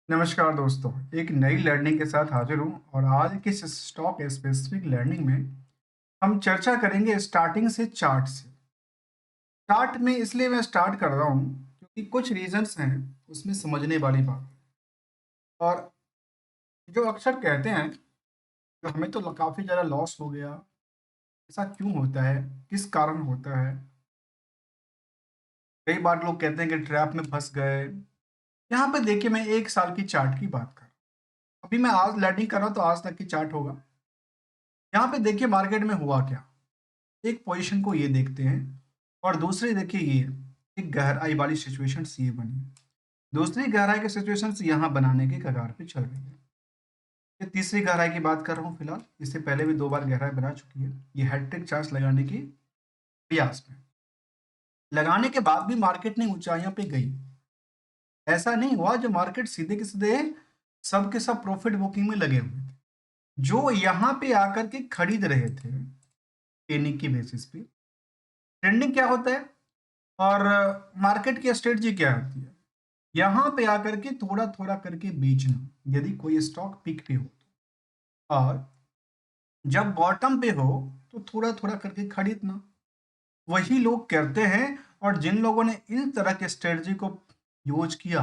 नमस्कार दोस्तों, एक नई लर्निंग के साथ हाजिर हूँ और आज की इस स्टॉक स्पेसिफिक लर्निंग में हम चर्चा करेंगे स्टार्टिंग से चार्ट से। चार्ट में इसलिए मैं स्टार्ट कर रहा हूँ क्योंकि कुछ रीजंस हैं उसमें समझने वाली बात। और जो अक्सर कहते हैं कि हमें तो काफ़ी ज़्यादा लॉस हो गया, ऐसा क्यों होता है, किस कारण होता है। कई बार लोग कहते हैं कि ट्रैप में फंस गए। यहाँ पे देखिए, मैं 1 साल की चार्ट की बात कर रहा हूँ। अभी मैं आज लर्निंग कर रहा हूँ तो आज तक की चार्ट होगा। यहाँ पे देखिए मार्केट में हुआ क्या। एक पोजीशन को ये देखते हैं और दूसरी देखिए ये एक गहराई वाली सिचुएशंस ये बनी। दूसरी गहराई की सिचुएशंस यहाँ बनाने के कगार पे चल रही है। ये तीसरी गहराई की बात कर रहा हूँ फिलहाल। इससे पहले भी 2 बार गहराई बना चुकी है। ये हैट्रिक चांस लगाने की प्रयास में लगाने के बाद भी मार्केट ने ऊंचाइयों पे गई। ऐसा नहीं हुआ जो मार्केट सीधे के सीधे सब के सब प्रॉफिट बुकिंग में लगे हुए थे। जो यहाँ पे आकर के खरीद रहे थे पेनी की बेसिस पे। ट्रेंडिंग क्या होता है और मार्केट की स्ट्रेटजी क्या होती है? यहाँ पे आकर के थोड़ा-थोड़ा करके बेचना, यदि कोई स्टॉक पीक पे हो और जब बॉटम पे हो, तो थोड़ा-थोड़ा करके खरीदना। वही लोग करते हैं और जिन लोगों ने इन तरह के स्ट्रेटजी को यूज़ किया,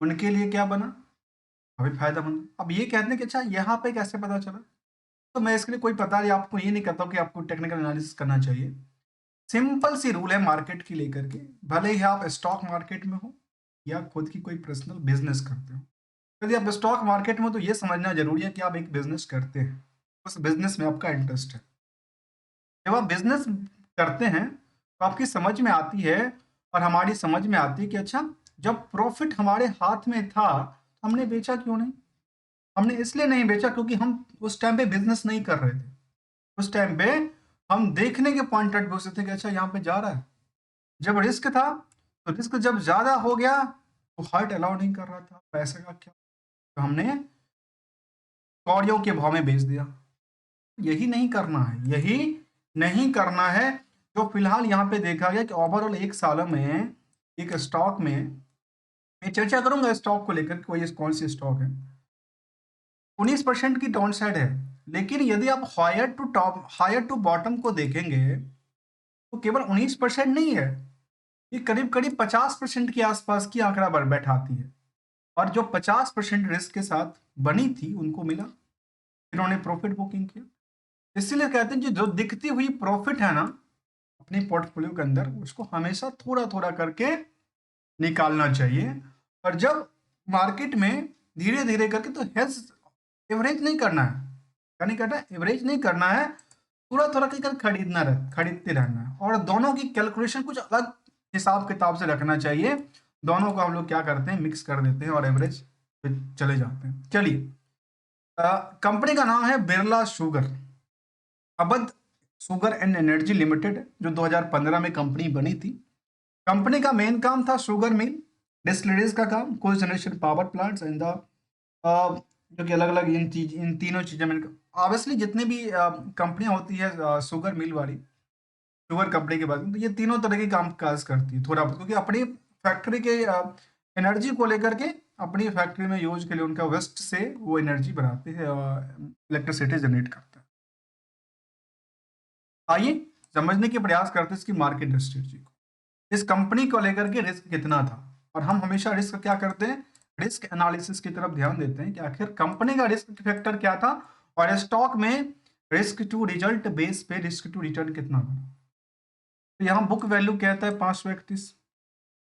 उनके लिए क्या बना? काफ़ी फ़ायदेमंद। अब ये कहते हैं कि अच्छा यहाँ पे कैसे पता चला? तो मैं इसके लिए कोई पता नहीं, आपको ये नहीं कहता हूँ कि आपको टेक्निकल एनालिसिस करना चाहिए। सिंपल सी रूल है मार्केट की लेकर के, भले ही आप स्टॉक मार्केट में हो या खुद की कोई पर्सनल बिज़नेस करते हो। यदि आप स्टॉक मार्केट में हो तो ये समझना ज़रूरी है कि आप एक बिज़नेस करते हैं। उस बिज़नेस में आपका इंटरेस्ट है। जब आप बिज़नेस करते हैं तो आपकी समझ में आती है और हमारी समझ में आती है कि अच्छा, जब प्रॉफ़िट हमारे हाथ में था, तो हमने बेचा क्यों नहीं? हमने इसलिए नहीं बेचा क्योंकि हम उस टाइम पे बिज़नेस नहीं कर रहे थे। उस टाइम पे हम देखने के पॉइंट ऑफ व्यू से थे कि अच्छा यहाँ पे जा रहा है। जब रिस्क था, तो रिस्क जब ज़्यादा हो गया, तो हार्ट अलाउ नहीं कर रहा था, पैसे का क्या? तो हमने कौड़ियों के भाव में बेच दिया। यही नहीं करना है, यही नहीं करना है। जो फिलहाल यहाँ पे देखा गया कि ओवरऑल 1 सालों में एक स्टॉक में मैं चर्चा करूँगा स्टॉक को लेकर, कोई कौन सी स्टॉक है। 19% की डाउन साइड है, लेकिन यदि आप हायर टू बॉटम को देखेंगे, तो केवल 19% नहीं है, ये करीब-करीब 50% के आसपास की आंकड़ा बर बैठाती है। और जो 50% रिस्क के साथ बनी थी, उनको मिला, इन्होंने प्रॉफिट बुकिंग किया। इसीलिए कहते हैं कि जो दिखती हुई प्रॉफिट है ना, अपने पोर्टफोलियो के अंदर उसको हमेशा थोड़ा-थोड़ा करके निकालना चाहिए। और जब मार्केट में धीरे-धीरे करके तो हेज एवरेज नहीं करना है। क्या नहीं करना है? एवरेज नहीं करना है, थोड़ा-थोड़ा कर खरीदते रहना है और दोनों की कैलकुलेशन कुछ अलग हिसाब-किताब से रखना चाहिए। दोनों को हम लोग क्या करते हैं, मिक्स कर देते हैं और एवरेज पे चले जाते हैं। चलिए, कंपनी का नाम है Birla sugar, Awadh sugar and energy limited, जो 2015 में कंपनी बनी थी। कंपनी का मेन काम था शुगर मिल, डिस्टिलरीज का काम, cogeneration power plants and the जो कि अलग-अलग इन तीनों चीज़ों में ऑब्वियसली जितनी भी कंपनियाँ होती है शुगर मिल वाली, शुगर कंपनी के बाद तो ये तीनों तरह के काम-काज करती है थोड़ा बहुत, क्योंकि अपनी फैक्ट्री के एनर्जी को लेकर के अपनी फैक्ट्री में यूज़ के लिए उनका वेस्ट से वो एनर्जी बनाते हैं, इलेक्ट्रिसिटी जनरेट करता है। आइए समझने के प्रयास करते हैं इसकी मार्केट स्ट्रेटजी को। इस कंपनी को लेकर के रिस्क कितना था और हम हमेशा रिस्क क्या करते हैं, रिस्क एनालिसिस की तरफ ध्यान देते हैं कि आखिर कंपनी का रिस्क फैक्टर क्या था और स्टॉक में रिस्क टू रिजल्ट बेस पे रिस्क टू रिटर्न कितना बना। तो यहाँ बुक वैल्यू कहता है 531,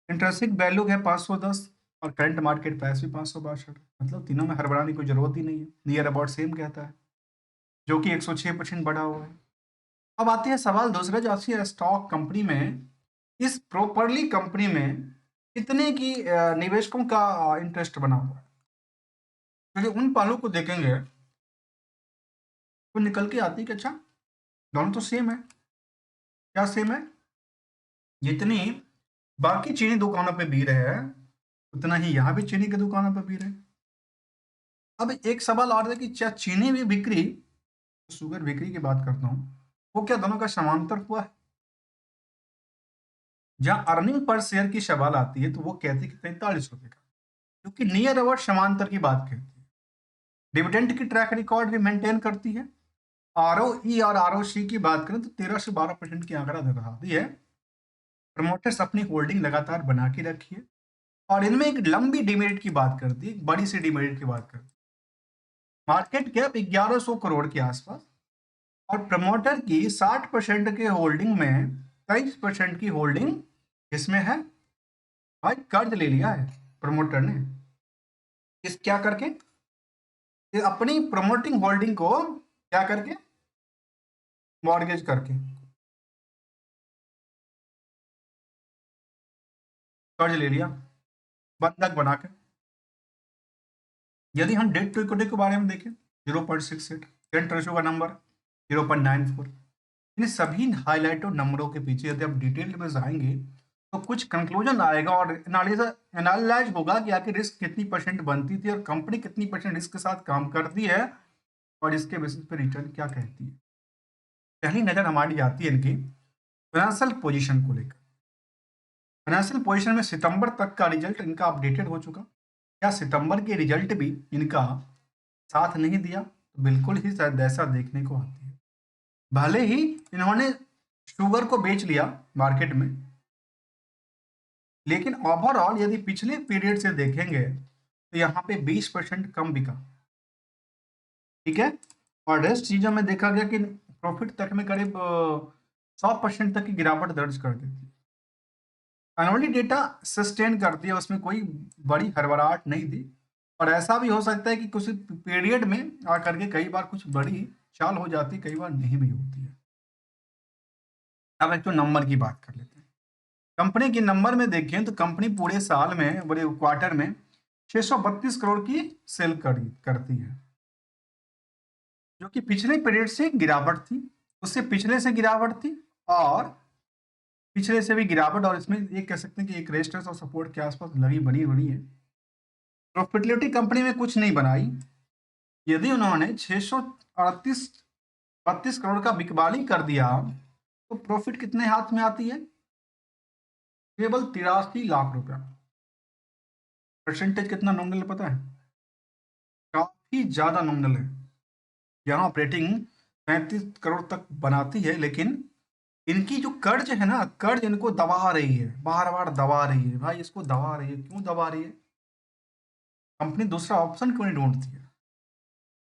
इंटरेंसिक वैल्यू है 510 और करंट मार्केट प्राइस भी 562। मतलब तीनों में हड़बड़ाने की कोई जरूरत ही नहीं है, नियर अबाउट सेम कहता है, जो कि 106% बढ़ा हुआ है। अब आते हैं सवाल दूसरा, जो आती है स्टॉक कंपनी में, इस प्रॉपरली कंपनी में कितने की निवेशकों का इंटरेस्ट बना हुआ है। क्योंकि उन पहलू को देखेंगे तो निकल के आती है कि अच्छा, दोनों तो सेम है। क्या सेम है? जितनी बाकी चीनी दुकानों पे भीड़ है, उतना ही यहाँ भी चीनी की दुकानों पे भीड़ है। अब एक सवाल और है कि क्या चीनी भी बिक्री, शुगर बिक्री की बात करता हूँ, वो क्या दोनों का समांतर हुआ है? जहाँ अर्निंग पर शेयर की सवाल आती है तो वो कहती है कि 43 रुपए का, जो कि नियर अबाउट समांतर की बात करती है। डिविडेंड की ट्रैक रिकॉर्ड भी मेंटेन करती है। आरओई और आरओसी की बात करें तो 13 से 12% की आंकड़ा दिखाती है। प्रमोटर्स अपनी होल्डिंग लगातार बना के रखी है और इनमें एक लंबी डिमेरिट की बात करती है, एक बड़ी सी डिमेरिट की बात करती है। मार्केट कैप 1100 करोड़ के आसपास और प्रमोटर की 60% के होल्डिंग में 23% की होल्डिंग इसमें है। भाई कर्ज ले लिया है प्रमोटर ने, इस क्या करके, ये अपनी प्रमोटिंग होल्डिंग को क्या करके, मॉर्गेज करके, कर्ज ले लिया बंधक बना के। यदि हम डेट टू इक्विटी के बारे में देखें 0.68, करंट रेशियो का नंबर 0.94। इन सभी हाईलाइटेड नंबरों के पीछे यदि आप डिटेल में जाएंगे तो कुछ कंक्लूजन आएगा और एनालाइज होगा कि आखिर रिस्क कितनी परसेंट बनती थी और कंपनी कितनी परसेंट रिस्क के साथ काम करती है और इसके बेसिस पे रिटर्न क्या कहती है। पहली नजर हमारी जाती है इनकी फाइनेंशियल पोजीशन को लेकर। फाइनेंशियल पोजीशन में सितंबर तक का रिजल्ट इनका अपडेटेड हो चुका। क्या सितंबर के रिजल्ट भी इनका साथ नहीं दिया? तो बिल्कुल ही शायद ऐसा देखने को आती है। भले ही इन्होंने शुगर को बेच लिया मार्केट में, लेकिन ओवरऑल यदि पिछले पीरियड से देखेंगे तो यहाँ पे 20% कम बिका। ठीक है, और रेस्ट चीजों में देखा गया कि प्रॉफिट तक में करीब 100% तक की गिरावट दर्ज कर देती है। एनुअली डेटा सस्टेन करती है, उसमें कोई बड़ी हड़बड़ाहट नहीं थी। और ऐसा भी हो सकता है कि कुछ पीरियड में आकर के कई बार कुछ बड़ी चाल हो जाती है, कई बार नहीं भी होती है। अब एक तो नंबर की बात कर लेते हैं। कंपनी के नंबर में देखें तो कंपनी पूरे साल में, बड़े क्वार्टर में 632 करोड़ की सेल करती है, जो कि पिछले पीरियड से गिरावट थी, उससे पिछले से गिरावट थी और पिछले से भी गिरावट, और इसमें ये कह सकते हैं कि एक रेजिस्टेंस और सपोर्ट के आसपास लगी बनी बनी है। प्रॉफिटेबिलिटी कंपनी में कुछ नहीं बनाई। यदि उन्होंने 638 32 करोड़ का बिकवाली कर दिया तो प्रॉफिट कितने हाथ में आती है? केवल 83 लाख रुपया। परसेंटेज कितना नॉमिनल पता है? काफी ज्यादा नॉमिनल है। यहाँ ऑपरेटिंग 35 करोड़ तक बनाती है, लेकिन इनकी जो कर्ज है ना, कर्ज इनको दबा रही है, बार बार दबा रही है। भाई इसको दबा रही है, क्यों दबा रही है? कंपनी दूसरा ऑप्शन क्यों नहीं ढूंढती है?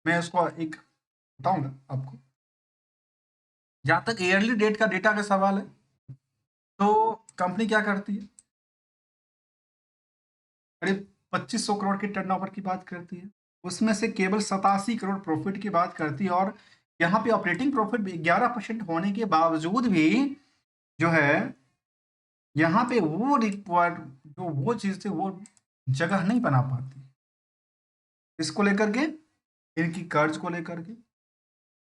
मैं उसको एक बताऊंगा आपको। जहां तक ईयरली डेट का डेटा का सवाल है तो कंपनी क्या करती है, करीब 2500 करोड़ के टर्नओवर की बात करती है, उसमें से केवल 87 करोड़ प्रॉफिट की बात करती है। और यहाँ पे ऑपरेटिंग प्रॉफिट 11% होने के बावजूद भी जो है, यहाँ पे वो रिक्वायर्ड जो वो चीज थी वो जगह नहीं बना पाती। इसको लेकर के, इनकी कर्ज को लेकर के,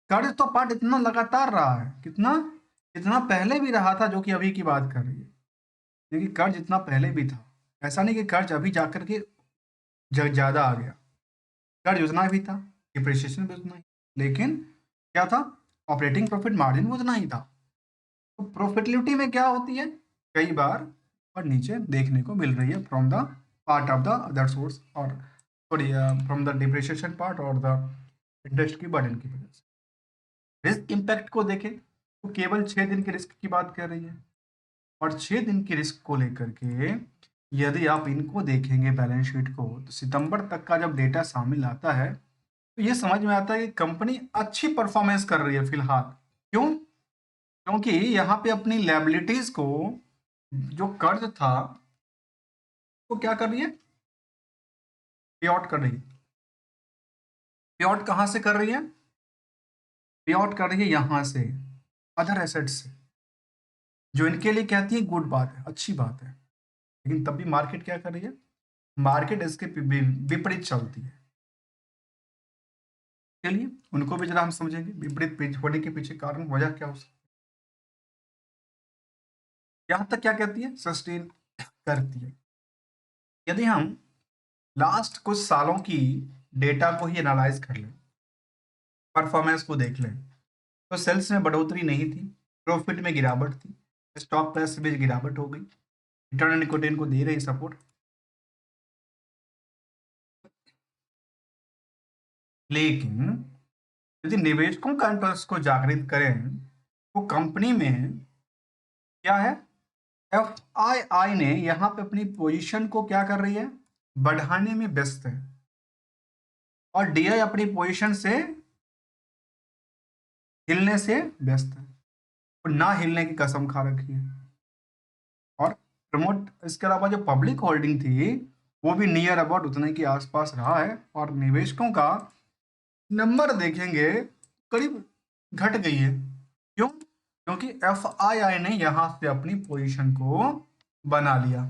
कर्ज तो पार्ट इतना लगातार रहा है, कितना इतना पहले भी रहा था जो कि अभी की बात कर रही है, क्योंकि कर्ज इतना पहले भी था। ऐसा नहीं कि कर्ज अभी जाकर के ज्यादा आ गया। कर्ज उतना भी था, डिप्रिसिएशन भी उतना ही, लेकिन क्या था, ऑपरेटिंग प्रॉफिट मार्जिन भी उतना ही था। तो प्रॉफिटेबिलिटी में क्या होती है, कई बार और नीचे देखने को मिल रही है from the part of the other source, और sorry from the depreciation part और द इंटरेस्ट की बर्डन की वजह से। रिस्क इम्पैक्ट को देखें तो केवल 6 दिन के रिस्क की बात कर रही है, और 6 दिन के रिस्क को लेकर के यदि आप इनको देखेंगे बैलेंस शीट को, तो सितंबर तक का जब डेटा सामने आता है तो ये समझ में आता है कि कंपनी अच्छी परफॉर्मेंस कर रही है फिलहाल। क्यों? क्योंकि यहाँ पे अपनी लायबिलिटीज को, जो कर्ज था, वो क्या कर रही है, पे आउट कर रही है। पे आउट कहाँ से कर रही है? पे आउट कर रही है यहाँ से, अदर एसेट्स से, जो इनके लिए कहती है गुड बात है, अच्छी बात है। लेकिन तब भी मार्केट क्या कर रही है? मार्केट इसके विपरीत चलती है। चलिए उनको भी जरा हम समझेंगे, विपरीत पेज होने के पीछे कारण वजह क्या हो सकती है। यहाँ तक क्या कहती है, सस्टेन करती है। यदि हम लास्ट कुछ सालों की डेटा को ही एनालाइज कर लें, परफॉर्मेंस को देख लें, तो सेल्स में बढ़ोतरी नहीं थी, प्रॉफिट में गिरावट थी, स्टॉक प्राइस में गिरावट हो गई, रिटर्न ऑन इक्विटी को दे रही सपोर्ट। लेकिन यदि निवेशकों का इंटरेस्ट को जागृत करें तो कंपनी में क्या है, एफआईआई ने यहाँ पे अपनी पोजीशन को क्या कर रही है, बढ़ाने में व्यस्त है, और डीआई अपनी पोजीशन से हिलने से व्यस्त है, और ना हिलने की कसम खा रखी है। और प्रमोट इसके अलावा जो पब्लिक होल्डिंग थी वो भी नियर अबाउट उतने के आसपास रहा है, और निवेशकों का नंबर देखेंगे करीब घट गई है। क्यों? क्योंकि एफआईआई ने यहां से अपनी पोजीशन को बना लिया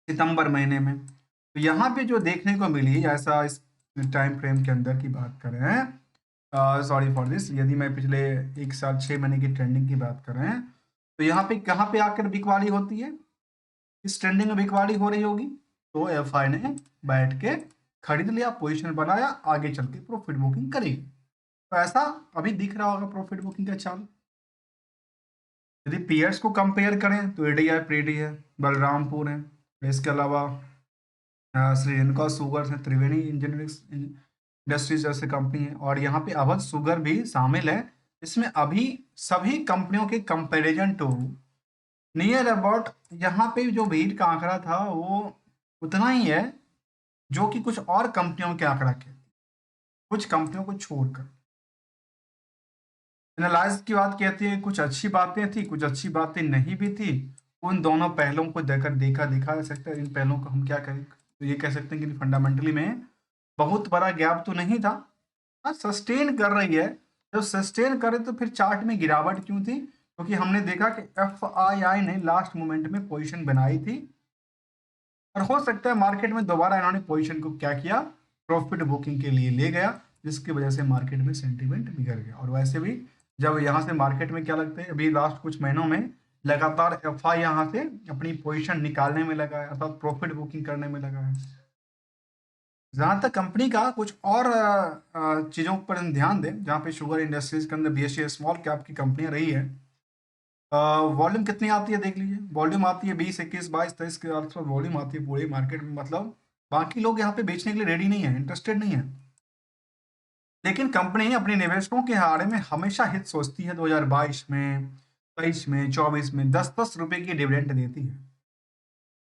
सितंबर महीने में। तो यहाँ पे जो देखने को मिली, ऐसा इस टाइम फ्रेम के अंदर की बात करें, सॉरी फॉर दिस, यदि मैं पिछले 1 साल 6 महीने की ट्रेंडिंग की बात करें तो यहाँ पे कहाँ पे आकर बिकवाली होती है, इस ट्रेंडिंग में बिकवाली हो रही होगी, तो एफआई ने बैठ के खरीद लिया, पोजीशन बनाया, आगे चल के प्रॉफिट बुकिंग करेगी। तो ऐसा अभी दिख रहा होगा प्रॉफिट बुकिंग का चाल। यदि पीयर्स को कंपेयर करें तो एडीआई प्रीडी है, बलरामपुर है, इसके अलावा श्रीलंका शुगर है, त्रिवेणी इंजीनियरिंग इंडस्ट्रीज जैसे कंपनी है, और यहाँ पे अवध शुगर भी शामिल है। इसमें अभी सभी कंपनियों के कंपैरिजन टू नियर अबाउट यहाँ पे जो भीड़ का आंकड़ा था वो उतना ही है जो कि कुछ और कंपनियों के आंकड़ा के, कुछ कंपनियों को छोड़कर। एनालाइज की बात कहती है, कुछ अच्छी बातें थी, कुछ अच्छी बातें नहीं भी थी। उन दोनों पहलों को देखकर देखा जा सकता है। इन पहलों को हम क्या करें, तो ये कह सकते हैं कि फंडामेंटली में बहुत बड़ा गैप तो नहीं था, हाँ सस्टेन कर रही है। जब सस्टेन करे तो फिर चार्ट में गिरावट क्यों थी, क्योंकि हमने देखा कि एफआईआई ने लास्ट मोमेंट में पोजीशन बनाई थी, और हो सकता है मार्केट में दोबारा इन्होंने पोजीशन को क्या किया, प्रॉफिट बुकिंग के लिए ले गया, जिसकी वजह से मार्केट में सेंटीमेंट बिगड़ गया। और वैसे भी जब यहाँ से मार्केट में क्या लगता है, अभी लास्ट कुछ महीनों में लगातार एफआई यहाँ से अपनी पोजीशन निकालने में लगा है, अर्थात प्रॉफिट बुकिंग करने में लगा है। जहाँ तक कंपनी का कुछ और चीज़ों पर हम ध्यान दें, जहाँ पे शुगर इंडस्ट्रीज के अंदर बीएसई स्मॉल कैप की कंपनियां रही है, वॉल्यूम कितनी आती है देख लीजिए, वॉल्यूम आती है 20, 21, 22, 23 के आसपास वॉल्यूम आती है पूरे मार्केट में। मतलब बाकी लोग यहाँ पे बेचने के लिए रेडी नहीं है, इंटरेस्टेड नहीं है। लेकिन कंपनी अपने निवेशकों के बारे में हमेशा हित सोचती है। 2022 में, 23 में, 24 में 10-10 रुपए की डिविडेंड देती है।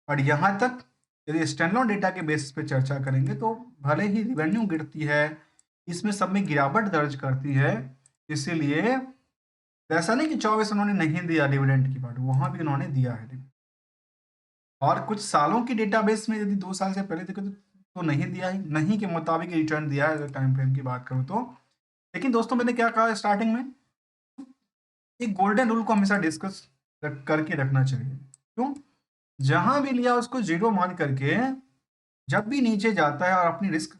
और यहाँ तक यदि स्टैंडअलोन डेटा के बेसिस पे चर्चा करेंगे तो भले ही रिवेन्यू गिरती है, इसमें सब में गिरावट दर्ज करती है, इसीलिए ऐसा नहीं कि 24 उन्होंने नहीं दिया डिविडेंड की बात, वहां भी उन्होंने दिया है। और कुछ सालों की डेटाबेस में यदि 2 साल से पहले देखें तो नहीं दिया है, नहीं के मुताबिक रिटर्न दिया है अगर टाइम फ्रेम की बात करूं तो। लेकिन दोस्तों मैंने क्या कहा स्टार्टिंग में, एक गोल्डन रूल को हमेशा डिस्कस करके रखना चाहिए। क्यों? जहां भी लिया उसको जीरो मान करके, जब भी नीचे जाता है और अपनी रिस्क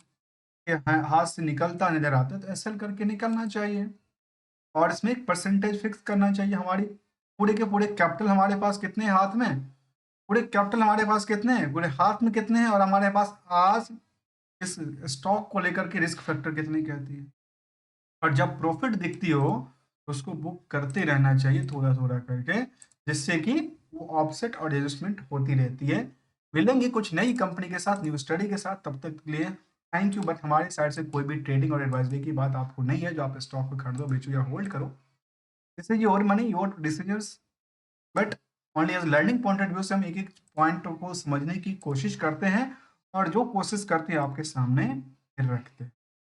के हाथ से निकलता नजर आता है तो एसएल करके निकलना चाहिए। और इसमें एक परसेंटेज फिक्स करना चाहिए। हमारी पूरे के पूरे कैपिटल हमारे पास कितने हैं हाथ में, पूरे कैपिटल हमारे पास कितने हैं, पूरे हाथ में कितने हैं, और हमारे पास आज इस स्टॉक को लेकर के रिस्क फैक्टर कितने कहती है। और जब प्रॉफिट दिखती हो तो उसको बुक करते रहना चाहिए थोड़ा थोड़ा करके, जिससे कि वो ऑफसेट और एडजस्टमेंट होती रहती है। मिलेंगे कुछ नई कंपनी के साथ, न्यू स्टडी के साथ, तब तक के लिए थैंक यू। बट हमारी साइड से कोई भी ट्रेडिंग और एडवाइजरी की बात आपको नहीं है, जो आप स्टॉक को खरीदो, बेचो या होल्ड करो। This is your money, your decisions, but only as learning point of view से हम एक एक पॉइंट को समझने की कोशिश करते हैं, और जो कोशिश करते हैं आपके सामने रखते हैं।